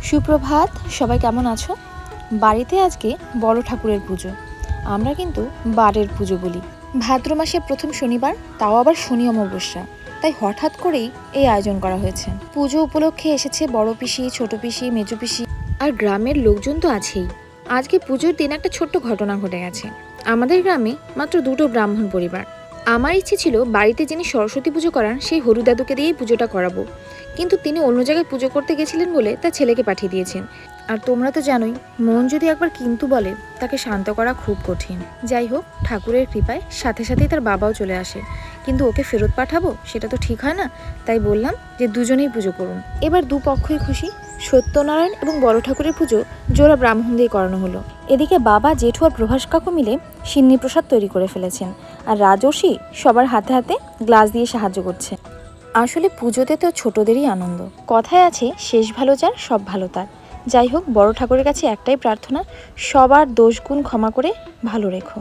সুপ্রভাত, সবাই কেমন আছো? বাড়িতে আজকে বড় ঠাকুরের পুজো। আমরা কিন্তু বারের পুজো বলি। ভাদ্র মাসের প্রথম শনিবার, তাও আবার শনি অমাবস্যা, তাই হঠাৎ করেই এই আয়োজন করা হয়েছে। পুজো উপলক্ষে এসেছে বড় পিসি, ছোট পিসি, মেজো পিসি, আর গ্রামের লোকজন তো আছেই। আজকে পুজোর দিন একটা ছোট্ট ঘটনা ঘটে গেছে। আমাদের গ্রামে মাত্র 2টো ব্রাহ্মণ পরিবার। আমার ইচ্ছে ছিল বাড়িতে যিনি সরস্বতী পুজো করান সেই হরু দাদুকে দিয়েই পুজোটা করাবো, কিন্তু তিনি অন্য জায়গায় পুজো করতে গেছিলেন বলে তার ছেলেকে পাঠিয়ে দিয়েছেন। আর তোমরা তো জানোই, মন যদি একবার কিন্তু বলে তাকে শান্ত করা খুব কঠিন। যাই হোক, ঠাকুরের কৃপায় সাথে সাথেই তার বাবাও চলে আসে, কিন্তু ওকে ফেরত পাঠাবো সেটা তো ঠিক হয় না। তাই বললাম যে দুজনেই পুজো করুন। এবার দুপক্ষই খুশি। সত্যনারায়ণ এবং বড় ঠাকুরের পুজো জোড়া ব্রাহ্মণ দিয়ে করানো হলো। এদিকে বাবা, জেঠু আর প্রভাস কাকু মিলে সিন্নি প্রসাদ তৈরি করে ফেলেছেন, আর রাজর্ষি সবার হাতে হাতে গ্লাস দিয়ে সাহায্য করছে। আসলে পুজোতে তো ছোটদেরই আনন্দ। কথায় আছে, শেষ ভালো যার সব ভালো তার। যাই হোক, বড় ঠাকুরের কাছে একটাই প্রার্থনা, সবার দোষ গুণ ক্ষমা করে ভালো রেখো।